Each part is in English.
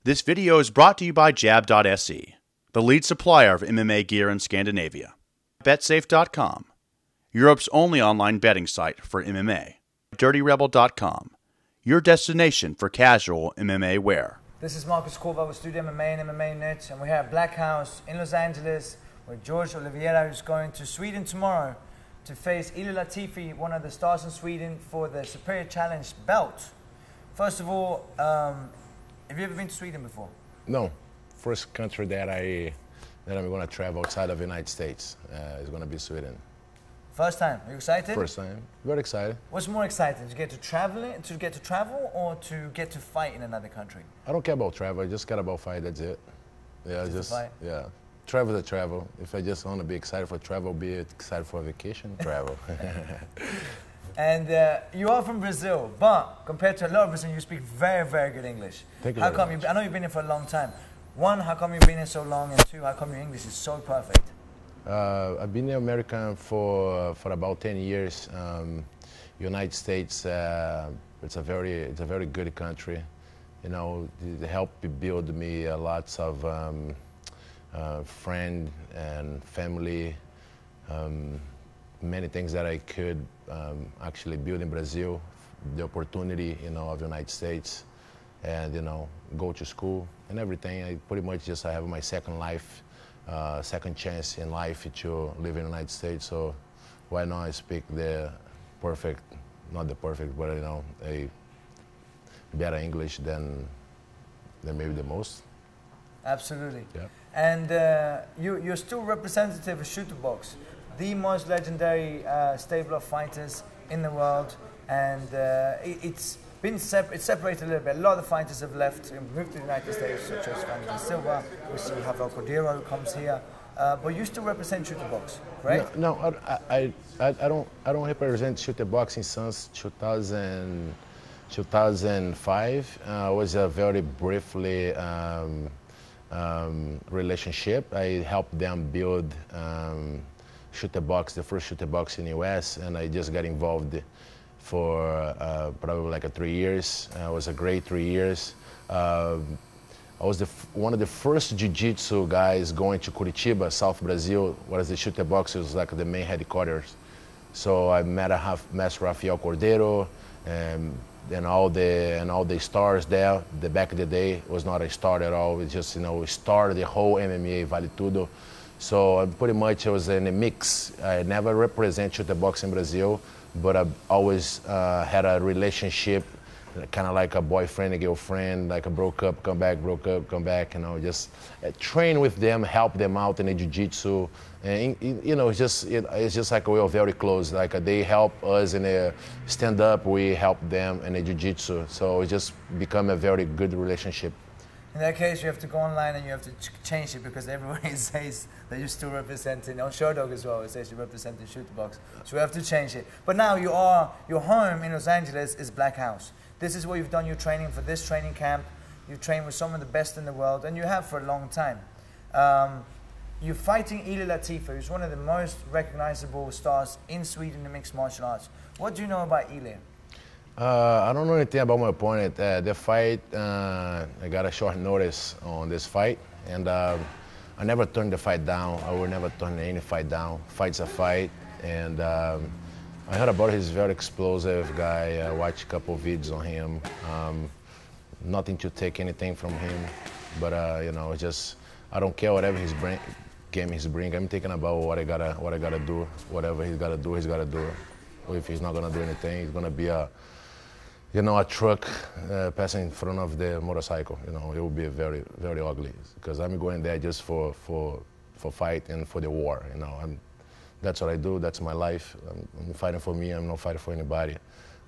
This video is brought to you by Jab.se, the lead supplier of MMA gear in Scandinavia. BetSafe.com, Europe's only online betting site for MMA. DirtyRebel.com, your destination for casual MMA wear. This is Marcus Corva with StudioMMA and MMA Net, and we're here at Black House in Los Angeles with Jorge Oliveira, who's going to Sweden tomorrow to face Ilir Latifi, one of the stars in Sweden, for the Superior Challenge belt. First of all, have you ever been to Sweden before? No. First country that I'm going to travel outside of the United States is going to be Sweden. First time. Are you excited? First time. Very excited. What's more exciting? To get to travel or to get to fight in another country? I don't care about travel. I just care about fight. That's it. Yeah, just fight? Yeah. Travel to travel. If I just want to be excited for travel, be excited for vacation, travel. And you are from Brazil, but compared to a lot of Brazilians, you speak very, very good English. Thank you How very come much. I know you've been here for a long time. One, how come you've been here so long? And two, how come your English is so perfect? I've been in America for about 10 years. United States, it's a very good country. You know, it helped build me lots of friends and family. Many things that I could actually build in Brazil, the opportunity, you know, of the United States, and, you know, go to school and everything. I pretty much just have my second life, second chance in life to live in the United States. So why not speak the perfect, not the perfect, but, you know, a better English than maybe the most. Absolutely. Yeah. And you're still representative of Shooter Box, the most legendary stable of fighters in the world, and it's separated a little bit. A lot of the fighters have left and moved to the United States, such as Vanderlei Silva. We see Rafael Cordeiro who comes here, but you still represent Shooter Box, right? No, I don't represent Shooter Boxing since 2005. It was a very briefly relationship. I helped them build Shooter Box, the first Shooter Box in the US, and I just got involved for probably like 3 years. It was a great 3 years. I was one of the first jiu-jitsu guys going to Curitiba, South Brazil, whereas the Shooter Box was like the main headquarters. So I met Master Rafael Cordeiro and all the stars there. Back in the day was not a star at all. It just, you know, started the whole MMA Vale Tudo. So pretty much I was in a mix. I never represent Shooter Box in Brazil, but I always had a relationship, kind of like a boyfriend, a girlfriend, like a broke up, come back, broke up, come back, you know, just train with them, help them out in the jiu-jitsu. And, you know, it's just like we are very close. Like they help us in the stand-up, we help them in the jiu-jitsu. So it just become a very good relationship. In that case, you have to go online and you have to change it because everybody says that you're still representing, on Showdog as well, it says you're representing Shooter Box. So we have to change it. But now your home in Los Angeles is Black House. This is where you've done your training for this training camp. You've trained with some of the best in the world, and you have for a long time. You're fighting Ilir Latifi, who's one of the most recognizable stars in Sweden in mixed martial arts. What do you know about Ilir? I don't know anything about my opponent. The fight, I got a short notice on this fight, and I never turned the fight down. I will never turn any fight down. Fight's a fight, and I heard about he's a very explosive guy. I watched a couple of videos on him. Nothing to take anything from him, but you know, just I don't care whatever game he's bring. I'm thinking about what I gotta do. Whatever he's gotta do, he's gotta do. Or if he's not gonna do anything, he's gonna be a truck passing in front of the motorcycle. You know, it will be very, very ugly because I'm going there just for fight and for the war. You know, that's what I do. That's my life. I'm fighting for me. I'm not fighting for anybody.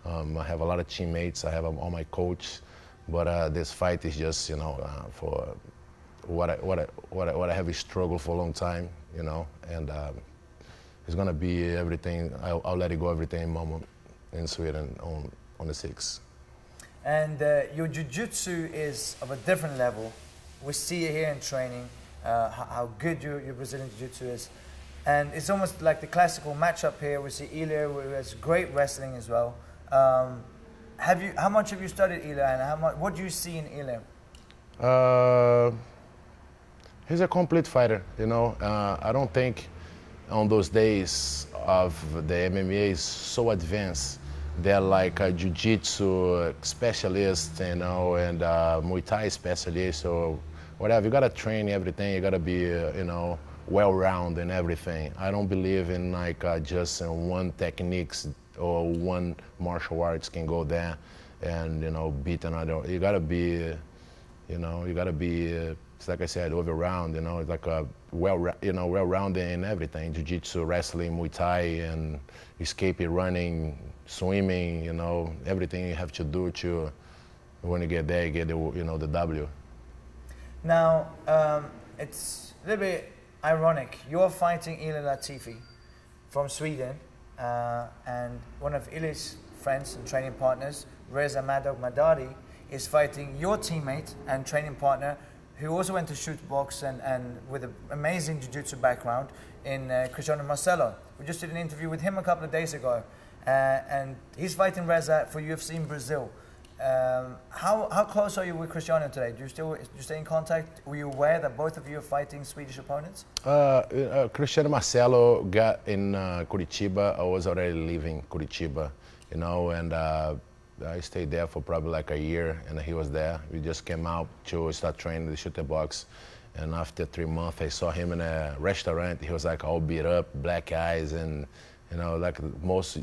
I have a lot of teammates. I have all my coach, but this fight is just, you know, for what I have struggled for a long time. You know, and it's gonna be everything. I'll let it go everything moment in Sweden on the 6th. And your jiu-jitsu is of a different level. We see it here in training, how good your Brazilian jiu-jitsu is. And it's almost like the classical matchup here. We see Ilir, who has great wrestling as well. How much have you studied Ilir, and what do you see in Ilir? Uh, he's a complete fighter, you know. I don't think on those days of the MMA is so advanced. They're like a jiu-jitsu specialist, you know, and Muay Thai specialist or whatever. You gotta train everything. You gotta be, you know, well-rounded and everything. I don't believe in like just one techniques or one martial arts can go there and, you know, beat another. You gotta be, you know, you gotta be, it's like I said, over-round, you know, it's like a well-rounded in everything, jiu-jitsu, wrestling, Muay Thai, and escaping, running, swimming, you know, everything you have to do to, when you get there, you get the, you know, the W. Now, it's a little bit ironic. You're fighting Ilir Latifi from Sweden, and one of Ilir's friends and training partners, Reza Madari, is fighting your teammate and training partner, who also went to shoot box and with an amazing jiu-jitsu background in Cristiano Marcelo. We just did an interview with him a couple of days ago, and he's fighting Reza for UFC in Brazil. How close are you with Cristiano today? Do you stay in contact? Were you aware that both of you are fighting Swedish opponents? Cristiano Marcelo got in Curitiba. I was already leaving Curitiba, you know, and I stayed there for probably like a year, and he was there. We just came out to start training the shooter box, and after 3 months, I saw him in a restaurant. He was like all beat up, black eyes, and you know, like most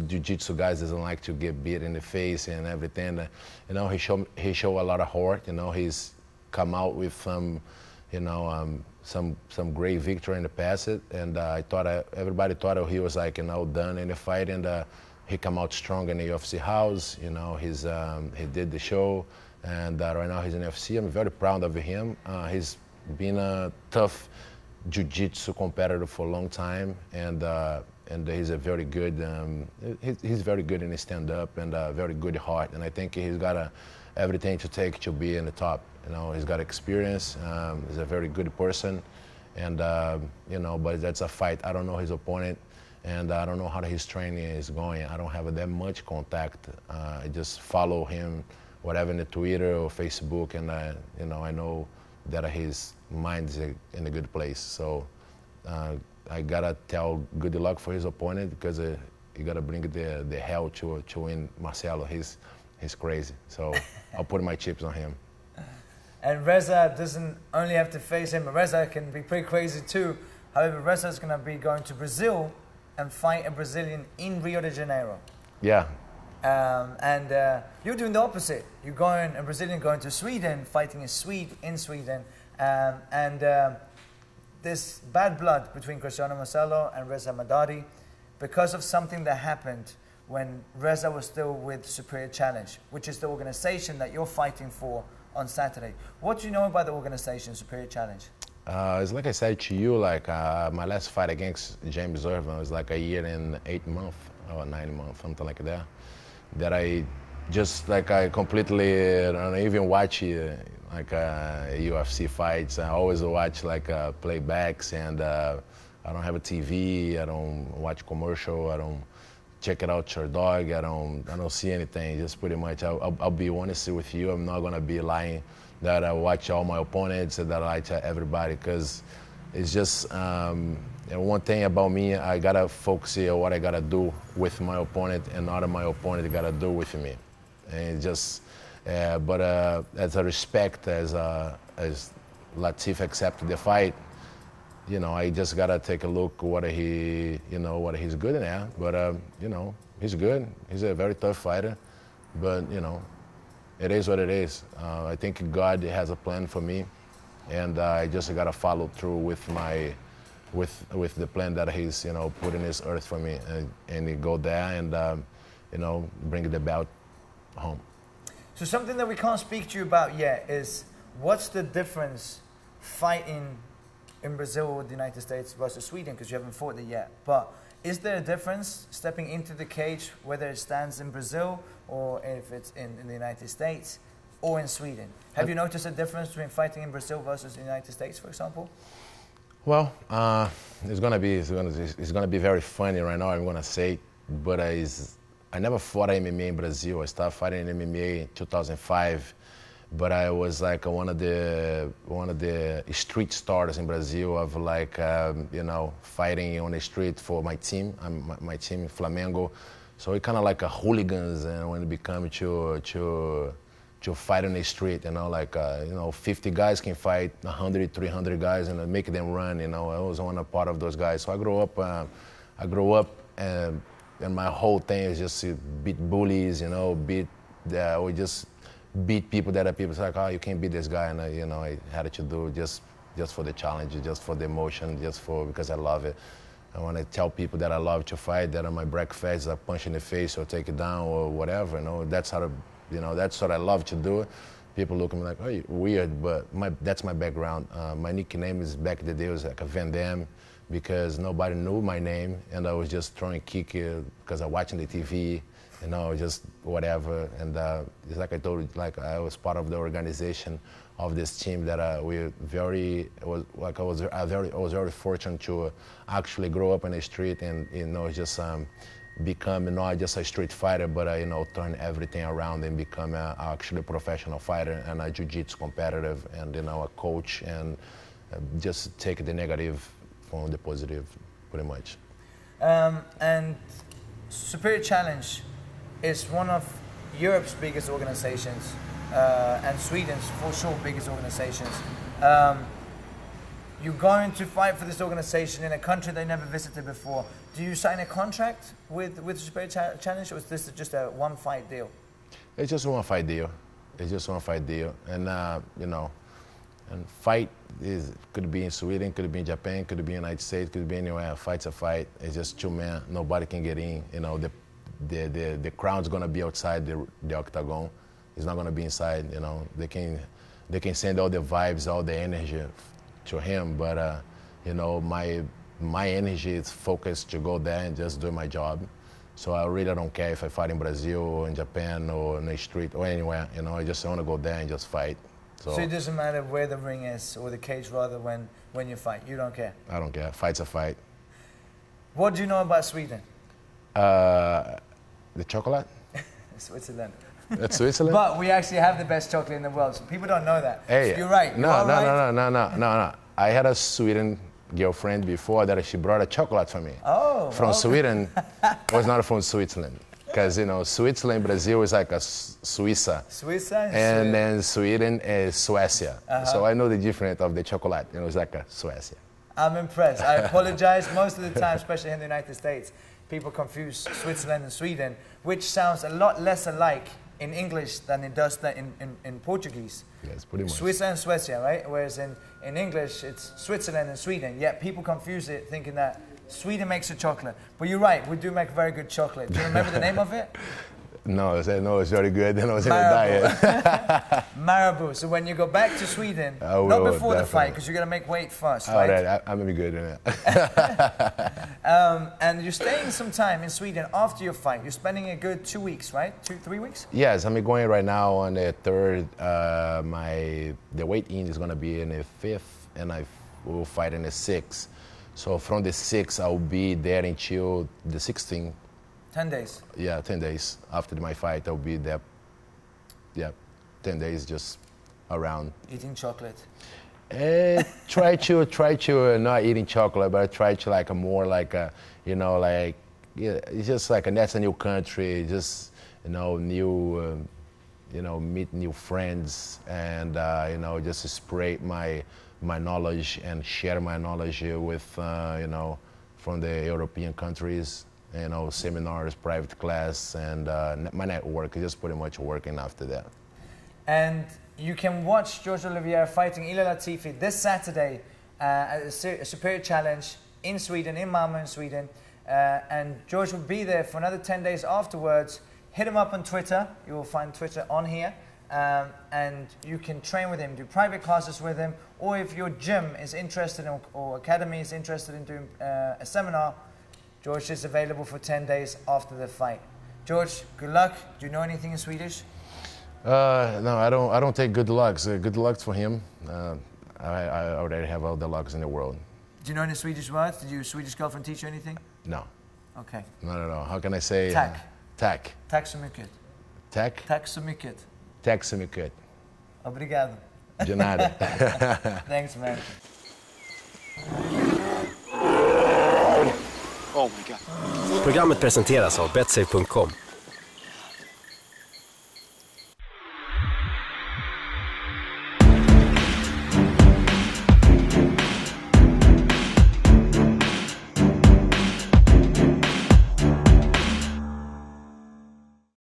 jiu-jitsu guys doesn't like to get beat in the face and everything. You know, he showed a lot of heart. You know, he's come out with some, you know, some great victory in the past, and I thought everybody thought he was like, you know, done in the fight, and he come out strong in the UFC house. You know, he did the show, and right now he's in UFC. I'm very proud of him. He's been a tough jiu-jitsu competitor for a long time, and he's a very good. He's very good in his stand-up and very good heart, and I think he's got everything to take to be in the top. You know, he's got experience. He's a very good person, and you know, but that's a fight. I don't know his opponent, and I don't know how his training is going. I don't have that much contact. I just follow him, whatever, in the Twitter or Facebook, and you know, I know that his mind is in a good place. So I gotta tell good luck for his opponent, because you gotta bring the hell to win Marcelo. He's crazy. So I'll put my chips on him. And Reza doesn't only have to face him. Reza can be pretty crazy too. However, Reza is going to be going to Brazil and fight a Brazilian in Rio de Janeiro. Yeah. And you're doing the opposite. You're going, a Brazilian going to Sweden, fighting a Swede in Sweden. This bad blood between Cristiano Marcelo and Reza Madari, because of something that happened when Reza was still with Superior Challenge, which is the organization that you're fighting for on Saturday. What do you know about the organization, Superior Challenge? It's like I said to you, like my last fight against James Irvin was like a year and 8 months or 9 months, something like that. That I just like I completely don't even watch like UFC fights. I always watch like playbacks, and I don't have a TV. I don't watch commercial. I don't check it out your dog. I don't see anything. Just pretty much I'll be honest with you. I'm not gonna be lying that I watch all my opponents and that I like everybody, because it's just one thing about me. I gotta focus on what I gotta do with my opponent, and not my opponent gotta do with me. And just but as a respect, as Latif accepted the fight, you know, I just gotta take a look what he's good at. But you know, he's good. He's a very tough fighter. But you know, it is what it is. I think God has a plan for me, and I just gotta follow through with the plan that He's put in this earth for me, and go there and bring the belt home. So something that we can't speak to you about yet is what's the difference fighting in Brazil or the United States versus Sweden, because you haven't fought it yet. But is there a difference stepping into the cage, whether it stands in Brazil or if it's in the United States or in Sweden? Have you noticed a difference between fighting in Brazil versus the United States, for example? Well, it's gonna be very funny right now. I'm gonna say, but I never fought MMA in Brazil. I started fighting MMA in 2005 but I was like one of the street stars in Brazil of like fighting on the street for my team. My team Flamengo, so we kind of like a hooligans, and when it become to fight on the street, 50 guys can fight 100, 300 guys and make them run. I was one part of those guys. So I grew up, and my whole thing is just to beat bullies, we just beat people that are people like, oh, you can't beat this guy, and I had to do just for the challenge, just for the emotion, because I love it. I want to tell people that I love to fight, that on my breakfast, I punch in the face or take it down or whatever. That's how to. That's what I love to do. People look at me like, oh, you're weird, but that's my background. My nickname is, back in the day, was like a Van Damme, because nobody knew my name, and I was just throwing kick because I watching the TV, just whatever. And it's like I told you, like I was part of the organization of this team that I was very fortunate to actually grow up in the street and just become not just a street fighter, but turn everything around and become actually a professional fighter and a jiu-jitsu competitive, and a coach, and just take the negative from the positive, pretty much. And Superior Challenge is one of Europe's biggest organizations, and Sweden's for sure biggest organizations. You're going to fight for this organization in a country they never visited before. Do you sign a contract with Superior Challenge, or is this just a one-fight deal? It's just a one-fight deal. And and fight could be in Sweden, could be in Japan, could be in the United States, could be anywhere. A fight's a fight. It's just two men. Nobody can get in. The crowd's gonna be outside the octagon. It's not gonna be inside. They can send all the vibes, all the energy to him, but my energy is focused to go there and just do my job. So I really don't care if I fight in Brazil or in Japan or in the street or anywhere. I just want to go there and just fight. So it doesn't matter where the ring is, or the cage rather, when you fight. You don't care. I don't care. Fight's a fight. What do you know about Sweden? The chocolate. Switzerland. That's Switzerland? But we actually have the best chocolate in the world, so people don't know that. Hey, so you're right. No. I had a Sweden girlfriend before that she brought a chocolate for me. Oh. From okay. Sweden. Was not from Switzerland. Because, Switzerland, Brazil is like a Suiza. Suiza and then Sweden is Suecia. So I know the difference of the chocolate. It's like a Suecia. I'm impressed. I apologize. Most of the time, especially in the United States, people confuse Switzerland and Sweden, which sounds a lot less alike in English than it does in Portuguese. Yes, pretty much. Suiza and Suecia, right? Whereas in English, it's Switzerland and Sweden. Yet people confuse it thinking that Sweden makes a chocolate. But you're right, we do make very good chocolate. Do you remember the name of it? No, it's very good. Then I was in a diet. Marabou. So when you go back to Sweden, not before the fight, because you're going to make weight first, right? All right, I'm going to be good in that. And you're staying some time in Sweden after your fight. You're spending a good 2 weeks, right? 3 weeks? Yes, I'm going right now on the 3rd. The weight-in is going to be in the 5th, and I will fight in the 6th. So from the 6th, I'll be there until the 16th. 10 days? Yeah, 10 days. After my fight, I'll be there. Yeah, 10 days just around. Eating chocolate? Try to not eating chocolate, but I try to like a more like a, it's just like that's a new country, just, new, meet new friends, and, just spread my knowledge and share my knowledge with, from the European countries. Seminars, private class, and my network is just pretty much working after that. And you can watch Jorge Oliveira fighting Ilir Latifi this Saturday at a Superior Challenge in Sweden, in Malmö in Sweden. And Jorge will be there for another 10 days afterwards. Hit him up on Twitter. You will find Twitter on here. And you can train with him, do private classes with him, or if your gym is interested in, or academy is interested in doing a seminar, Jorge is available for 10 days after the fight. Jorge, good luck. Do you know anything in Swedish? No, I don't take good lucks. Good lucks for him. I already have all the lucks in the world. Do you know any Swedish words? Did your Swedish girlfriend teach you anything? No. Okay. Not at all. How can I say? Tack. Tack. Tack så mycket. Tack? Tack så mycket. Tack så mycket. Obrigado. De nada. Thanks, man. Oh my God. Programmet presenteras av betsafe.com.